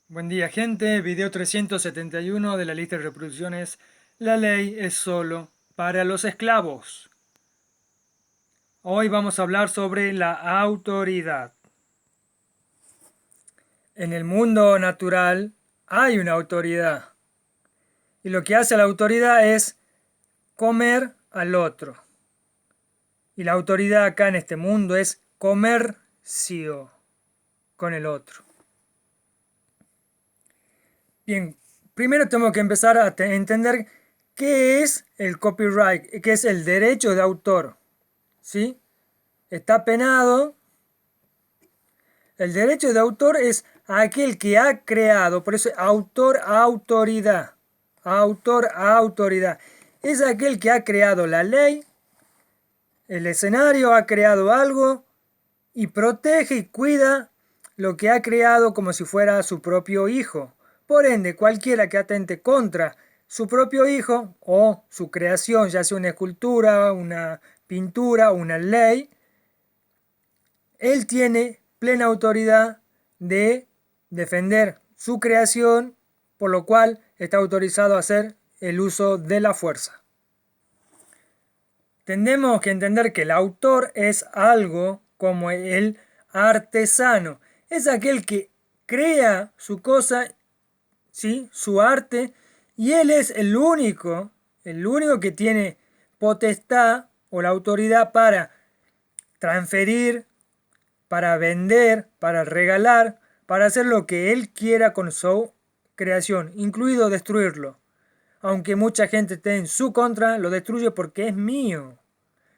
Buen día, gente. Video 371 de la lista de reproducciones. La ley es solo para los esclavos. Hoy vamos a hablar sobre la autoridad. En el mundo natural hay una autoridad. Y lo que hace la autoridad es comer al otro. Y la autoridad acá en este mundo es comercio con el otro. Bien, primero tengo que empezar a entender qué es el copyright, qué es el derecho de autor. ¿Sí? Está penado. El derecho de autor es aquel que ha creado, por eso autor, autoridad. Autor, autoridad. Es aquel que ha creado la ley, el escenario, ha creado algo y protege y cuida lo que ha creado como si fuera su propio hijo. Por ende, cualquiera que atente contra su propio hijo o su creación, ya sea una escultura, una pintura, una ley, él tiene plena autoridad de defender su creación, por lo cual está autorizado a hacer el uso de la fuerza. Tenemos que entender que el autor es algo como el artesano. Es aquel que crea su cosa, ¿sí? Su arte, y él es el único que tiene potestad o la autoridad para transferir, para vender, para regalar, para hacer lo que él quiera con su creación, incluido destruirlo. Aunque mucha gente esté en su contra, lo destruye porque es mío.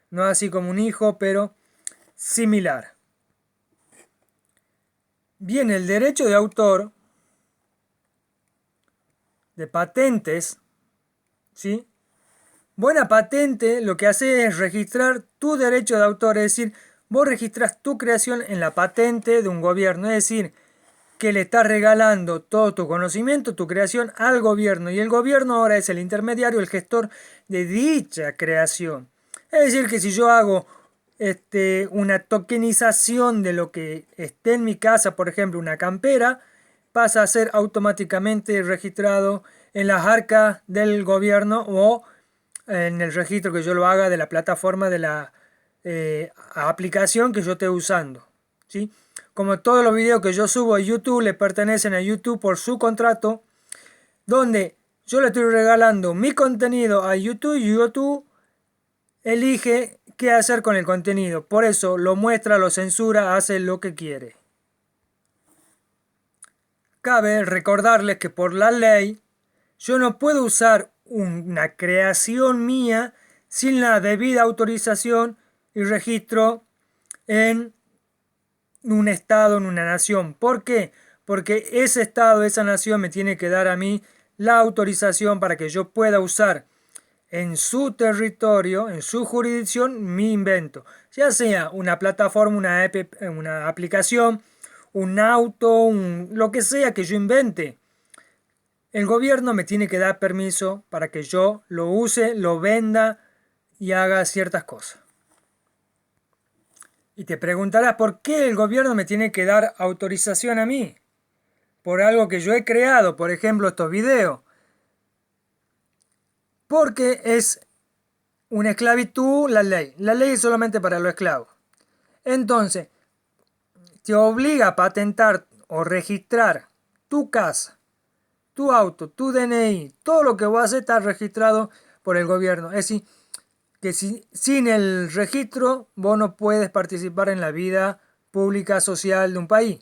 No así como un hijo, pero similar. Bien, el derecho de autor, de patentes, ¿sí? Buena patente lo que hace es registrar tu derecho de autor, es decir, vos registras tu creación en la patente de un gobierno, es decir, que le estás regalando todo tu conocimiento, tu creación al gobierno, y el gobierno ahora es el intermediario, el gestor de dicha creación. Es decir, que si yo hago una tokenización de lo que esté en mi casa, por ejemplo, una campera, pasa a ser automáticamente registrado en las arcas del gobierno o en el registro que yo lo haga de la plataforma de la aplicación que yo esté usando, ¿sí? Como todos los videos que yo subo a YouTube le pertenecen a YouTube por su contrato, donde yo le estoy regalando mi contenido a YouTube y YouTube elige qué hacer con el contenido. Por eso lo muestra, lo censura, hace lo que quiere. Cabe recordarles que por la ley yo no puedo usar una creación mía sin la debida autorización y registro en un estado, en una nación. ¿Por qué? Porque ese estado, esa nación me tiene que dar a mí la autorización para que yo pueda usar en su territorio, en su jurisdicción, mi invento. Ya sea una plataforma, una aplicación, un auto, lo que sea que yo invente. El gobierno me tiene que dar permiso para que yo lo use, lo venda y haga ciertas cosas. Y te preguntarás por qué el gobierno me tiene que dar autorización a mí. Por algo que yo he creado, por ejemplo, estos videos. Porque es una esclavitud la ley. La ley es solamente para los esclavos. Entonces, te obliga a patentar o registrar tu casa, tu auto, tu DNI, todo lo que vos haces está registrado por el gobierno. Es decir, que sin el registro vos no puedes participar en la vida pública social de un país.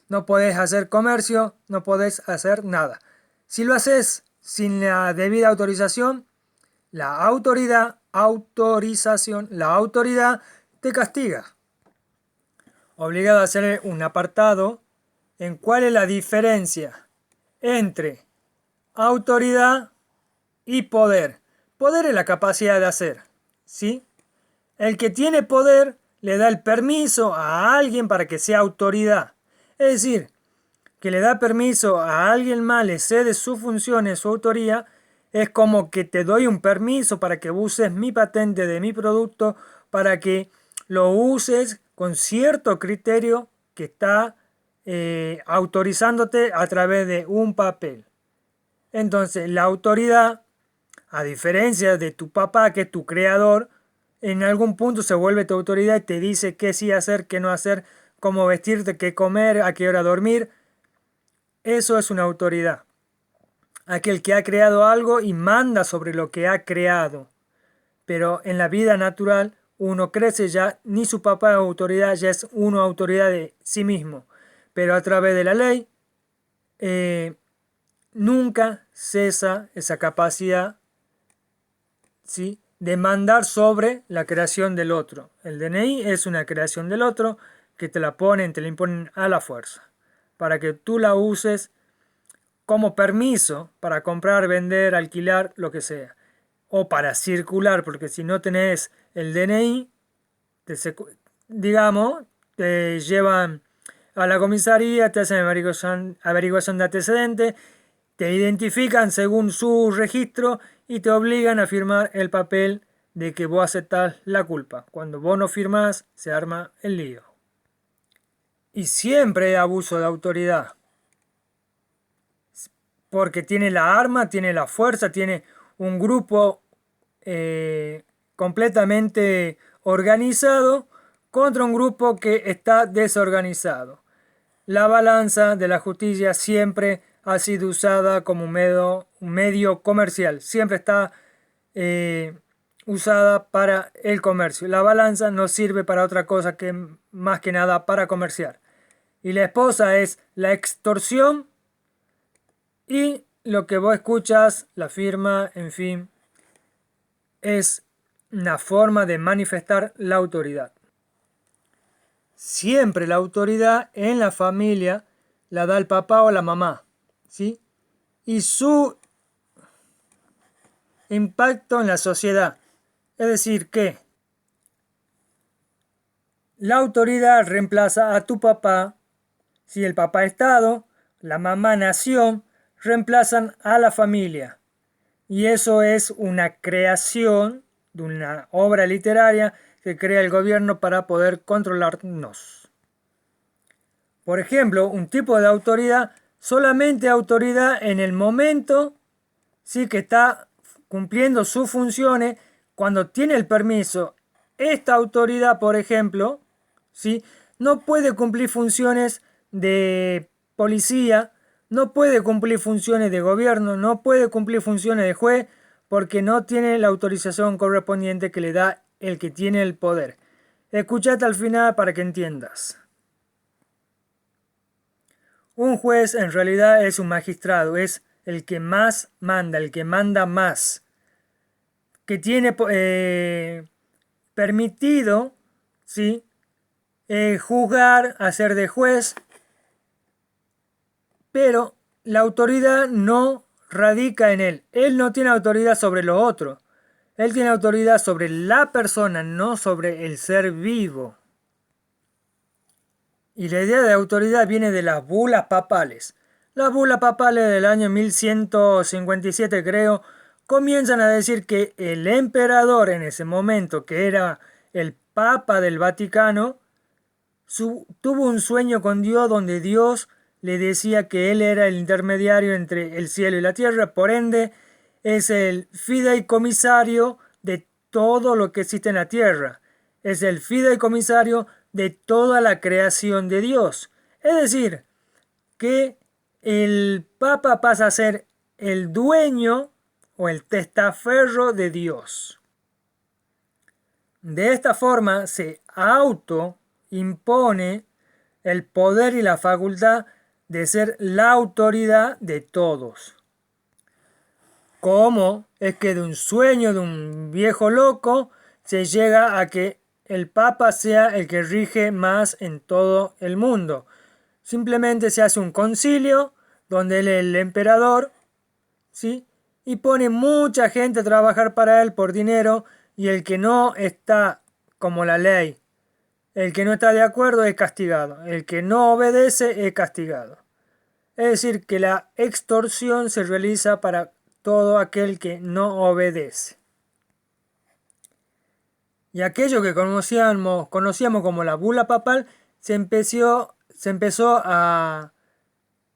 No podés hacer comercio, no podés hacer nada. Si lo haces sin la debida autorización, la autoridad te castiga. Obligado a hacer un apartado en cuál es la diferencia entre autoridad y poder. Poder es la capacidad de hacer, ¿sí? El que tiene poder le da el permiso a alguien para que sea autoridad. Es decir, que le da permiso a alguien más, le cede sus funciones, su autoría, es como que te doy un permiso para que uses mi patente de mi producto, para que lo uses con cierto criterio que está autorizándote a través de un papel. Entonces, la autoridad, a diferencia de tu papá, que es tu creador, en algún punto se vuelve tu autoridad y te dice qué sí hacer, qué no hacer, cómo vestirte, qué comer, a qué hora dormir. Eso es una autoridad. Aquel que ha creado algo y manda sobre lo que ha creado. Pero en la vida natural, uno crece ya, ni su papá es autoridad, ya es uno autoridad de sí mismo. Pero a través de la ley, nunca cesa esa capacidad, ¿sí?, de mandar sobre la creación del otro. El DNI es una creación del otro que te la imponen a la fuerza, para que tú la uses como permiso para comprar, vender, alquilar, lo que sea. O para circular, porque si no tenés el DNI, digamos, te llevan a la comisaría, te hacen averiguación de antecedentes, te identifican según su registro y te obligan a firmar el papel de que vos aceptás la culpa. Cuando vos no firmás, se arma el lío. Y siempre hay abuso de autoridad. Porque tiene la arma, tiene la fuerza, tiene un grupo completamente organizado contra un grupo que está desorganizado. La balanza de la justicia siempre ha sido usada como un medio comercial, siempre está usada para el comercio. La balanza no sirve para otra cosa que más que nada para comerciar. Y la esposa es la extorsión y lo que vos escuchas, la firma, en fin, es una forma de manifestar la autoridad. Siempre la autoridad en la familia la da el papá o la mamá, ¿sí? Y su impacto en la sociedad. Es decir, que la autoridad reemplaza a tu papá. Si el papá Estado, la mamá nación, reemplazan a la familia. Y eso es una creación de una obra literaria que crea el gobierno para poder controlarnos. Por ejemplo, un tipo de autoridad, solamente autoridad en el momento, sí, que está cumpliendo sus funciones, cuando tiene el permiso. Esta autoridad, por ejemplo, ¿sí?, no puede cumplir funciones de policía, no puede cumplir funciones de gobierno, no puede cumplir funciones de juez, porque no tiene la autorización correspondiente que le da el que tiene el poder. Escúchate al final para que entiendas. Un juez en realidad es un magistrado, es el que más manda, el que manda más, que tiene permitido, ¿sí?, juzgar, hacer de juez, pero la autoridad no radica en él. Él no tiene autoridad sobre lo otro. Él tiene autoridad sobre la persona, no sobre el ser vivo. Y la idea de autoridad viene de las bulas papales. Las bulas papales del año 1157, creo, comienzan a decir que el emperador en ese momento, que era el Papa del Vaticano, tuvo un sueño con Dios donde Dios le decía que él era el intermediario entre el cielo y la tierra, por ende es el fideicomisario de todo lo que existe en la tierra, es el fideicomisario de toda la creación de Dios. Es decir, que el Papa pasa a ser el dueño o el testaferro de Dios. De esta forma se impone el poder y la facultad de ser la autoridad de todos. ¿Cómo es que de un sueño de un viejo loco se llega a que el Papa sea el que rige más en todo el mundo? Simplemente se hace un concilio donde él es el emperador, ¿sí?, y pone mucha gente a trabajar para él por dinero, y el que no está como la ley, el que no está de acuerdo es castigado, el que no obedece es castigado. Es decir, que la extorsión se realiza para todo aquel que no obedece. Y aquello que conocíamos como la bula papal se empezó se empezó a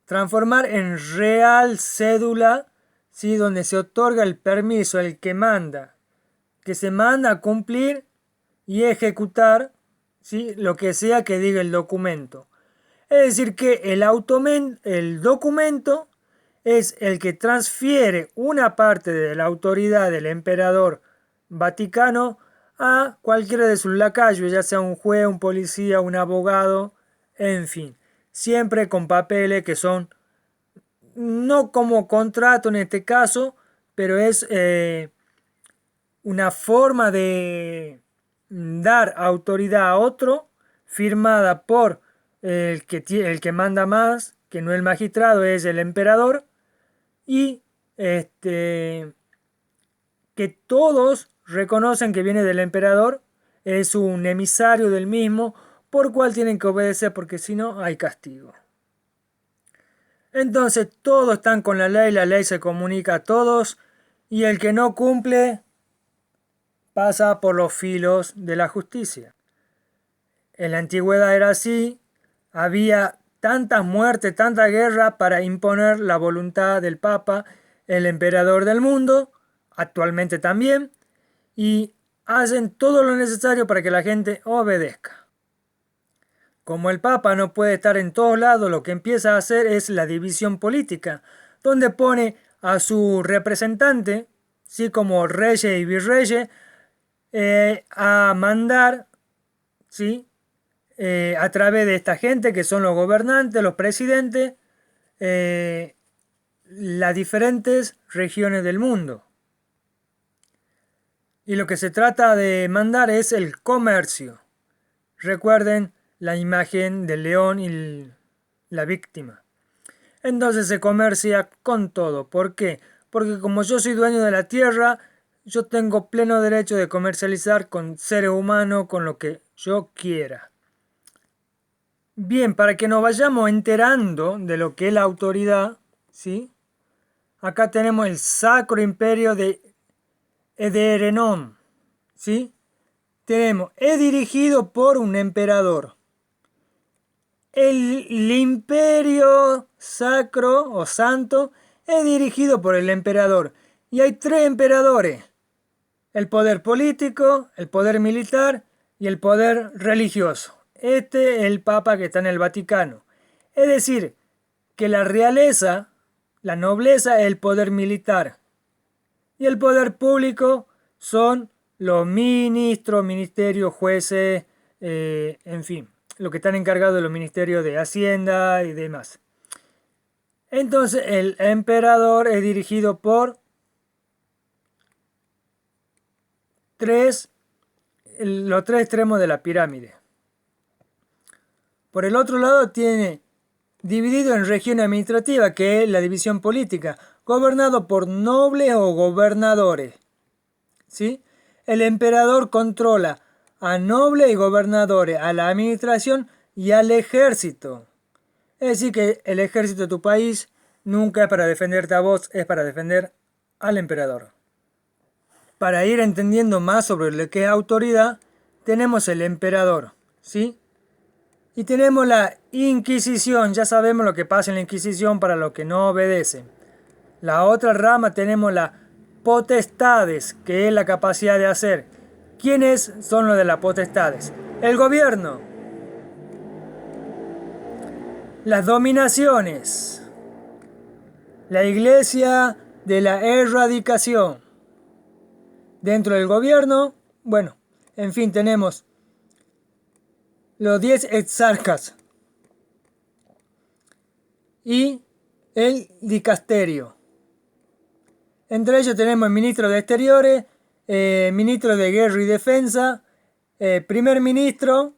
transformar en real cédula, ¿sí? Donde se otorga el permiso al que manda, que se manda a cumplir y ejecutar, ¿sí? Lo que sea que diga el documento. Es decir, que el documento es el que transfiere una parte de la autoridad del emperador Vaticano a cualquiera de sus lacayos, ya sea un juez, un policía, un abogado, en fin, siempre con papeles que son no como contrato en este caso, pero es una forma de dar autoridad a otro firmada por el que manda más, que no el magistrado, es el emperador, y que todos reconocen que viene del emperador, es un emisario del mismo, por cual tienen que obedecer porque si no hay castigo. Entonces todos están con la ley se comunica a todos y el que no cumple pasa por los filos de la justicia. En la antigüedad era así, había tantas muertes, tanta guerra para imponer la voluntad del Papa, el emperador del mundo, actualmente también, y hacen todo lo necesario para que la gente obedezca. Como el Papa no puede estar en todos lados, lo que empieza a hacer es la división política, donde pone a su representante, ¿sí? Como reyes y virreyes, a mandar, ¿sí? A través de esta gente que son los gobernantes, los presidentes, las diferentes regiones del mundo. Y lo que se trata de mandar es el comercio. Recuerden la imagen del león y la víctima. Entonces se comercia con todo. ¿Por qué? Porque como yo soy dueño de la tierra, yo tengo pleno derecho de comercializar con seres humanos, con lo que yo quiera. Bien, para que nos vayamos enterando de lo que es la autoridad, ¿sí? Acá tenemos el Sacro Imperio de Ederenón, ¿sí? Es dirigido por un emperador. El imperio sacro o santo es dirigido por el emperador. Y hay 3 emperadores. El poder político, el poder militar y el poder religioso. Este es el Papa que está en el Vaticano. Es decir, que la realeza, la nobleza es el poder militar. Y el poder público son los ministros, ministerios, jueces, en fin, los que están encargados de los ministerios de Hacienda y demás. Entonces el emperador es dirigido por los 3 extremos de la pirámide. Por el otro lado tiene dividido en región administrativa, que es la división política, gobernado por nobles o gobernadores. ¿Sí? El emperador controla a nobles y gobernadores, a la administración y al ejército. Es decir, que el ejército de tu país nunca es para defenderte a vos, es para defender al emperador. Para ir entendiendo más sobre lo que es autoridad, tenemos el emperador, ¿sí? Y tenemos la Inquisición, ya sabemos lo que pasa en la Inquisición para los que no obedecen. La otra rama tenemos las potestades, que es la capacidad de hacer. ¿Quiénes son los de las potestades? El gobierno. Las dominaciones. La iglesia de la erradicación. Dentro del gobierno, bueno, en fin, tenemos los 10 exarcas y el dicasterio. Entre ellos tenemos el ministro de Exteriores, ministro de Guerra y Defensa, primer ministro,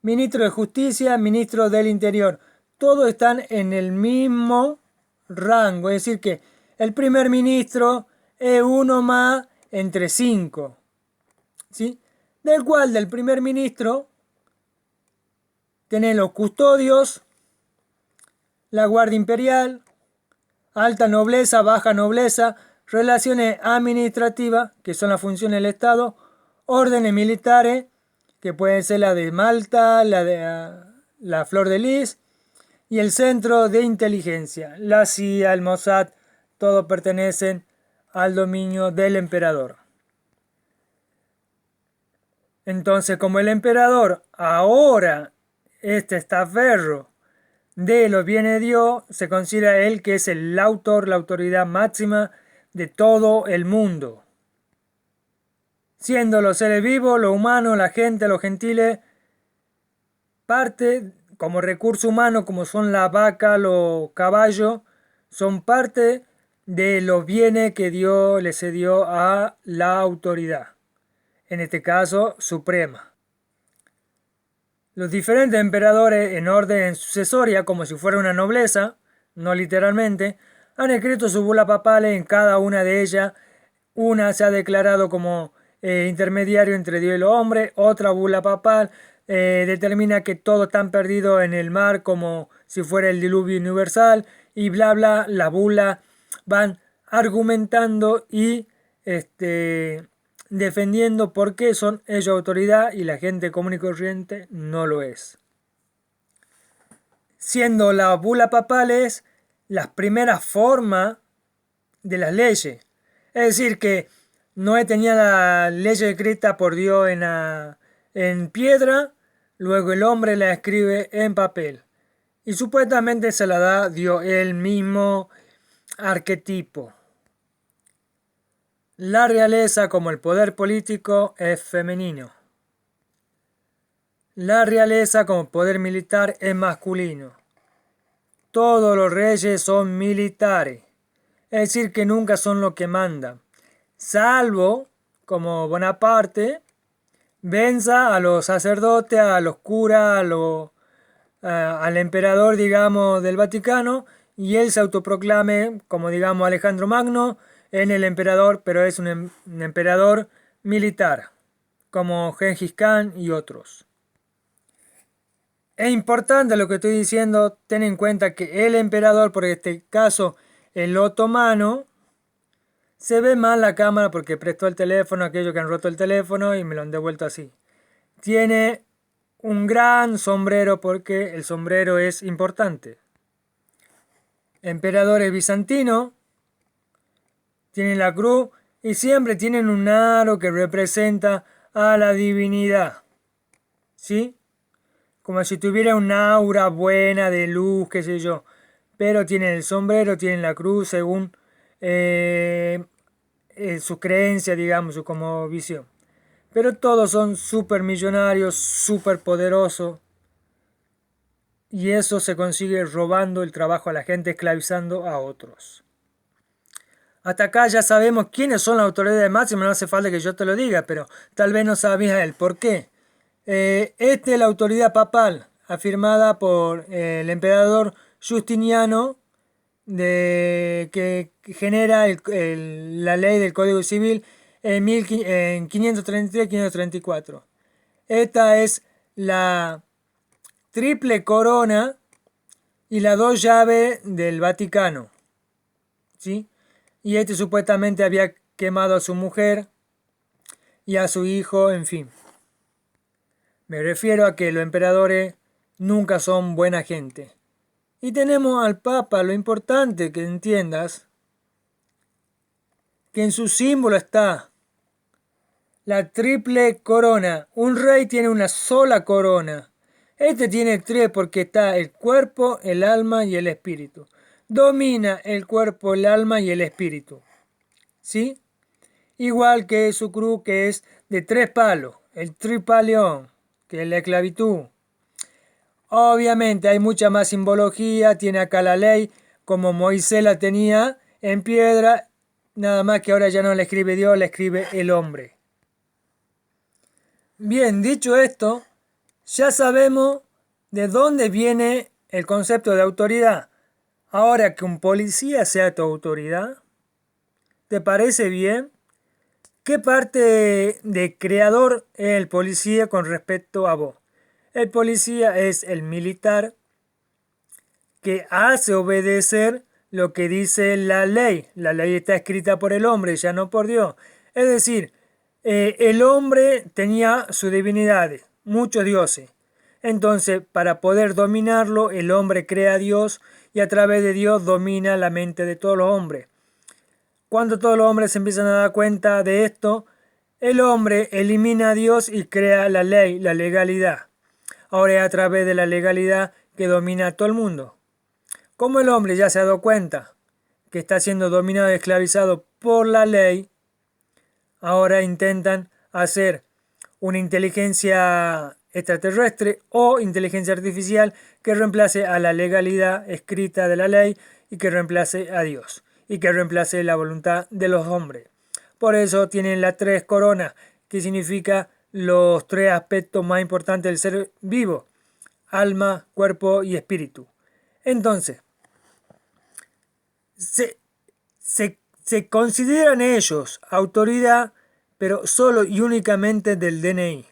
ministro de Justicia, ministro del Interior. Todos están en el mismo rango, es decir que el primer ministro es uno más entre 5, ¿sí? Del cual del primer ministro tenés los custodios, la Guardia Imperial, alta nobleza, baja nobleza, relaciones administrativas, que son las funciones del Estado, órdenes militares, que pueden ser la de Malta, la la flor de lis, y el centro de inteligencia, la CIA, el Mossad, todo pertenecen al dominio del emperador. Entonces, como el emperador ahora este testaferro de los bienes de Dios, se considera él que es el autor, la autoridad máxima de todo el mundo. Siendo los seres vivos, lo humano, la gente, los gentiles, parte como recurso humano, como son la vaca, los caballos, son parte de los bienes que Dios le cedió a la autoridad, en este caso suprema. Los diferentes emperadores en orden sucesoria, como si fuera una nobleza, no literalmente, han escrito sus bulas papales. En cada una de ellas, una se ha declarado como intermediario entre Dios y los hombres, otra bula papal determina que todos están perdidos en el mar como si fuera el diluvio universal, y bla bla, la bula van argumentando y defendiendo por qué son ellos autoridad y la gente común y corriente no lo es. Siendo las bulas papales las primeras formas de las leyes. Es decir, que Noé tenía la ley escrita por Dios en piedra, luego el hombre la escribe en papel. Y supuestamente se la da Dios, el mismo arquetipo. La realeza, como el poder político, es femenino. La realeza como poder militar es masculino. Todos los reyes son militares, es decir, que nunca son los que mandan, salvo como Bonaparte venza a los sacerdotes, a los curas, al emperador, digamos, del Vaticano, y él se autoproclame como, digamos, Alejandro Magno en el emperador, pero es un emperador militar, como Gengis Khan y otros. Es importante lo que estoy diciendo, ten en cuenta que el emperador, por este caso el otomano, se ve mal la cámara porque prestó el teléfono a aquellos que han roto el teléfono y me lo han devuelto así. Tiene un gran sombrero porque el sombrero es importante. Emperadores bizantinos tienen la cruz y siempre tienen un aro que representa a la divinidad. ¿Sí? Como si tuviera un aura buena de luz, qué sé yo. Pero tienen el sombrero, tienen la cruz según su creencia, digamos, su como visión. Pero todos son súper millonarios, súper poderosos. Y eso se consigue robando el trabajo a la gente, esclavizando a otros. Hasta acá ya sabemos quiénes son las autoridades máximas, no hace falta que yo te lo diga, pero tal vez no sabías el por qué. Esta es la autoridad papal, afirmada por el emperador Justiniano, que genera la ley del Código Civil en 533-534. Esta es la triple corona y las dos llaves del Vaticano, ¿sí? Y este supuestamente había quemado a su mujer y a su hijo, en fin. Me refiero a que los emperadores nunca son buena gente. Y tenemos al Papa, lo importante que entiendas, que en su símbolo está la triple corona. Un rey tiene una sola corona. Este tiene tres porque está el cuerpo, el alma y el espíritu. Domina el cuerpo, el alma y el espíritu. ¿Sí? Igual que su cruz, que es de tres palos, el tripalión, que es la esclavitud. Obviamente hay mucha más simbología, tiene acá la ley, como Moisés la tenía en piedra, nada más que ahora ya no la escribe Dios, la escribe el hombre. Bien, dicho esto, ya sabemos de dónde viene el concepto de autoridad. Ahora, que un policía sea tu autoridad, ¿te parece bien? ¿Qué parte de creador es el policía con respecto a vos? El policía es el militar que hace obedecer lo que dice la ley. La ley está escrita por el hombre, ya no por Dios. Es decir, el hombre tenía sus divinidades, muchos dioses. Entonces, para poder dominarlo, el hombre crea a Dios y a través de Dios domina la mente de todos los hombres. Cuando todos los hombres se empiezan a dar cuenta de esto, el hombre elimina a Dios y crea la ley, la legalidad. Ahora es a través de la legalidad que domina a todo el mundo. Como el hombre ya se ha dado cuenta que está siendo dominado y esclavizado por la ley, ahora intentan hacer una inteligencia extraterrestre o inteligencia artificial que reemplace a la legalidad escrita de la ley y que reemplace a Dios y que reemplace la voluntad de los hombres. Por eso tienen las tres coronas, que significa los tres aspectos más importantes del ser vivo: alma, cuerpo y espíritu. Entonces, se consideran ellos autoridad, pero solo y únicamente del DNI.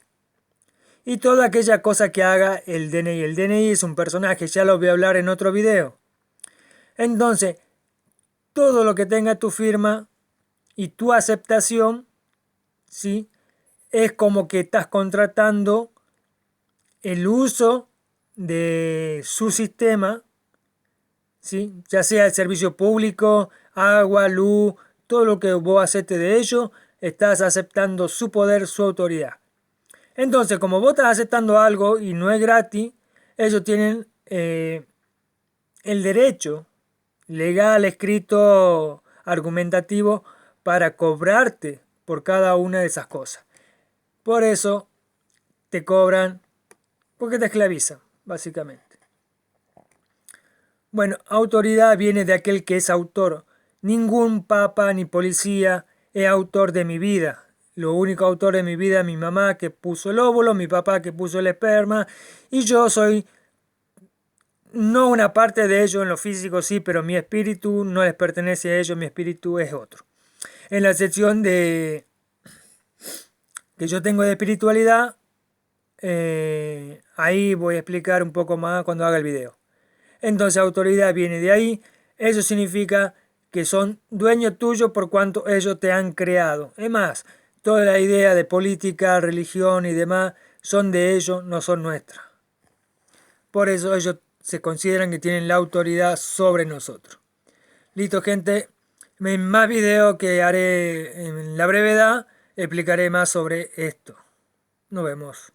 Y toda aquella cosa que haga el DNI. El DNI es un personaje, ya lo voy a hablar en otro video. Entonces, todo lo que tenga tu firma y tu aceptación, ¿sí?, es como que estás contratando el uso de su sistema, ¿sí?, ya sea el servicio público, agua, luz, todo lo que vos aceptes de ellos, estás aceptando su poder, su autoridad. Entonces, como vos estás aceptando algo y no es gratis, ellos tienen el derecho legal, escrito, argumentativo, para cobrarte por cada una de esas cosas. Por eso te cobran, porque te esclavizan, básicamente. Bueno, autoridad viene de aquel que es autor. Ningún papa ni policía es autor de mi vida. Lo único autor de mi vida es mi mamá, que puso el óvulo, mi papá, que puso el esperma, y yo soy no una parte de ello en lo físico, sí, pero mi espíritu no les pertenece a ellos, mi espíritu es otro. En la sección de que yo tengo de espiritualidad, ahí voy a explicar un poco más cuando haga el video. Entonces, autoridad viene de ahí. Eso significa que son dueños tuyos por cuanto ellos te han creado. Es más, toda la idea de política, religión y demás son de ellos, no son nuestras. Por eso ellos se consideran que tienen la autoridad sobre nosotros. Listo, gente. En más videos que haré en la brevedad, explicaré más sobre esto. Nos vemos.